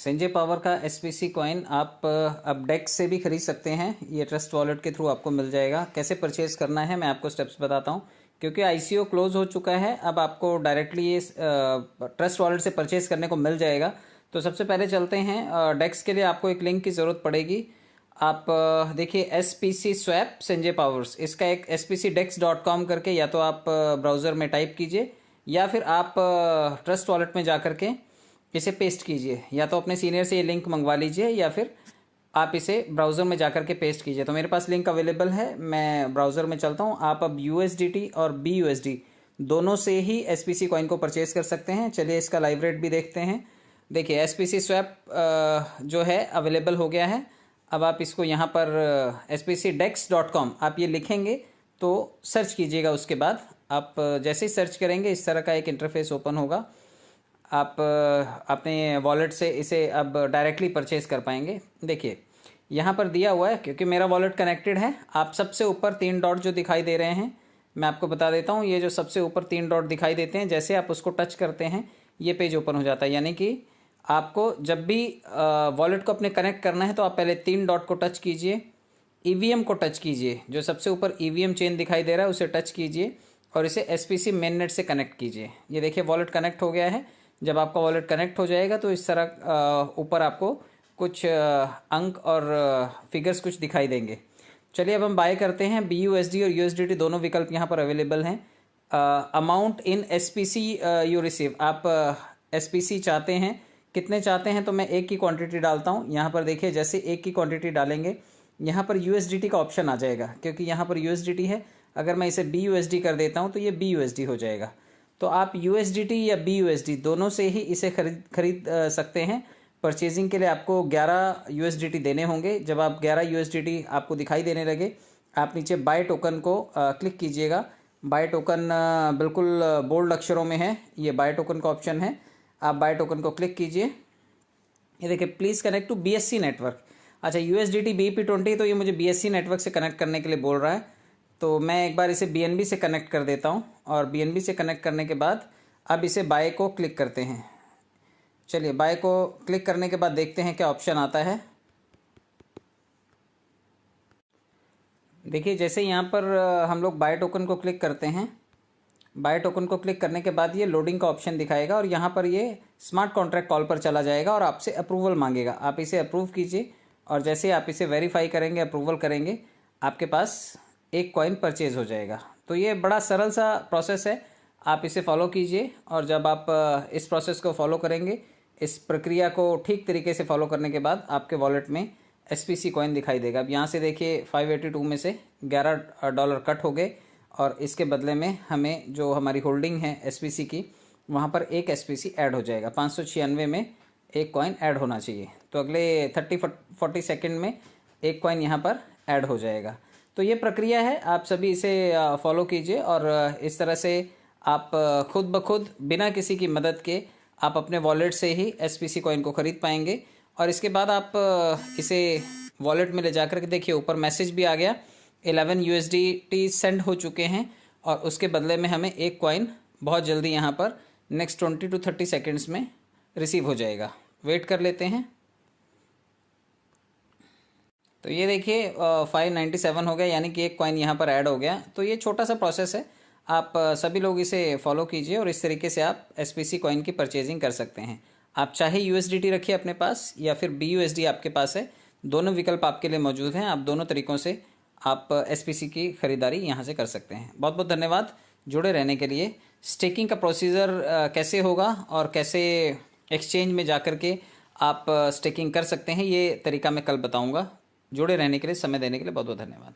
Sanjay power का SPC coin आप अब डेक्स से भी खरीद सकते हैं। ये ट्रस्ट वॉलेट के थ्रू आपको मिल जाएगा। कैसे परचेज करना है मैं आपको स्टेप्स बताता हूँ। क्योंकि आईसीओ क्लोज हो चुका है, अब आपको डायरेक्टली ये ट्रस्ट वॉलेट से परचेज करने को मिल जाएगा। तो सबसे पहले चलते हैं। डेक्स के लिए आपको एक लिंक की ज़रूरत पड़ेगी। आप देखिए एसपीसी स्वैप संजय पावर्स, इसका एक spcdex.com करके या तो आप ब्राउज़र में टाइप कीजिए या फिर आप ट्रस्ट वॉलेट में जा करके इसे पेस्ट कीजिए। या तो अपने सीनियर से ये लिंक मंगवा लीजिए या फिर आप इसे ब्राउज़र में जा करके पेस्ट कीजिए। तो मेरे पास लिंक अवेलेबल है, मैं ब्राउज़र में चलता हूँ। आप अब USDT और BUSD दोनों से ही एसपीसी कॉइन को परचेज कर सकते हैं। चलिए इसका लाइव रेट भी देखते हैं। देखिए एसपीसी स्वैप जो है अवेलेबल हो गया है। अब आप इसको यहाँ पर spcdex.com आप ये लिखेंगे तो सर्च कीजिएगा। उसके बाद आप जैसे ही सर्च करेंगे इस तरह का एक इंटरफेस ओपन होगा। आप अपने वॉलेट से इसे अब डायरेक्टली परचेज कर पाएंगे। देखिए यहाँ पर दिया हुआ है, क्योंकि मेरा वॉलेट कनेक्टेड है। आप सबसे ऊपर 3 डॉट जो दिखाई दे रहे हैं, मैं आपको बता देता हूँ। ये जो सबसे ऊपर 3 डॉट दिखाई देते हैं, जैसे आप उसको टच करते हैं ये पेज ओपन हो जाता है। यानी कि आपको जब भी वॉलेट को अपने कनेक्ट करना है तो आप पहले 3 डॉट को टच कीजिए, ईवीएम को टच कीजिए, जो सबसे ऊपर ईवीएम चेन दिखाई दे रहा है उसे टच कीजिए और इसे एसपीसी मेन नेट से कनेक्ट कीजिए। ये देखिए वॉलेट कनेक्ट हो गया है। जब आपका वॉलेट कनेक्ट हो जाएगा तो इस तरह ऊपर आपको कुछ अंक और फिगर्स कुछ दिखाई देंगे। चलिए अब हम बाय करते हैं। BUSD और USDT दोनों विकल्प यहाँ पर अवेलेबल हैं। Amount in SPC you receive, आप SPC चाहते हैं, कितने चाहते हैं, तो मैं एक की क्वांटिटी डालता हूँ। यहाँ पर देखिए जैसे एक की क्वांटिटी डालेंगे यहाँ पर USDT का ऑप्शन आ जाएगा, क्योंकि यहाँ पर USDT है। अगर मैं इसे BUSD कर देता हूँ तो ये BUSD हो जाएगा। तो आप USDT या BUSD दोनों से ही इसे खरीद सकते हैं। परचेजिंग के लिए आपको 11 USDT देने होंगे। जब आप 11 USDT आपको दिखाई देने लगे, आप नीचे बाय टोकन को क्लिक कीजिएगा। बाय टोकन बिल्कुल बोल्ड अक्षरों में है, ये बाय टोकन का ऑप्शन है। आप बाय टोकन को क्लिक कीजिए। ये देखिए प्लीज़ कनेक्ट टू BSC नेटवर्क। अच्छा USDT BEP20, तो ये मुझे BSC नेटवर्क से कनेक्ट करने के लिए बोल रहा है। तो मैं एक बार इसे BNB से कनेक्ट कर देता हूँ और BNB से कनेक्ट करने के बाद अब इसे बाय को क्लिक करते हैं। चलिए बाय को क्लिक करने के बाद देखते हैं क्या ऑप्शन आता है। देखिए जैसे यहाँ पर हम लोग बाय टोकन को क्लिक करते हैं, बाय टोकन को क्लिक करने के बाद ये लोडिंग का ऑप्शन दिखाएगा और यहाँ पर ये स्मार्ट कॉन्ट्रैक्ट कॉल पर चला जाएगा और आपसे अप्रूवल मांगेगा। आप इसे अप्रूव कीजिए और जैसे आप इसे वेरीफाई करेंगे, अप्रूवल करेंगे, आपके पास एक कॉइन परचेज हो जाएगा। तो ये बड़ा सरल सा प्रोसेस है, आप इसे फॉलो कीजिए। और जब आप इस प्रोसेस को फॉलो करेंगे, इस प्रक्रिया को ठीक तरीके से फॉलो करने के बाद आपके वॉलेट में SPC कॉइन दिखाई देगा। अब यहाँ से देखिए 582 में से $11 कट हो गए और इसके बदले में हमें जो हमारी होल्डिंग है SPC की, वहाँ पर एक SPC ऐड हो जाएगा। 596 में एक कॉइन ऐड होना चाहिए। तो अगले 30-40 सेकेंड में एक कॉइन यहाँ पर ऐड हो जाएगा। तो ये प्रक्रिया है, आप सभी इसे फॉलो कीजिए और इस तरह से आप खुद ब खुद बिना किसी की मदद के आप अपने वॉलेट से ही SPC कॉइन को ख़रीद पाएंगे। और इसके बाद आप इसे वॉलेट में ले जाकर के देखिए ऊपर मैसेज भी आ गया, 11 USDT सेंड हो चुके हैं और उसके बदले में हमें एक कॉइन बहुत जल्दी यहाँ पर नेक्स्ट 20 to 30 सेकेंड्स में रिसीव हो जाएगा। वेट कर लेते हैं। तो ये देखिए 597 हो गया, यानी कि एक कॉइन यहाँ पर ऐड हो गया। तो ये छोटा सा प्रोसेस है, आप सभी लोग इसे फॉलो कीजिए और इस तरीके से आप SPC कॉइन की परचेजिंग कर सकते हैं। आप चाहे USDT रखिए अपने पास या फिर BUSD आपके पास है, दोनों विकल्प आपके लिए मौजूद हैं। आप दोनों तरीक़ों से आप SPC की ख़रीदारी यहाँ से कर सकते हैं। बहुत बहुत धन्यवाद जुड़े रहने के लिए। स्टेकिंग का प्रोसीजर कैसे होगा और कैसे एक्सचेंज में जाकर के आप स्टेकिंग कर सकते हैं, ये तरीका मैं कल बताऊँगा। जुड़े रहने के लिए, समय देने के लिए बहुत बहुत धन्यवाद।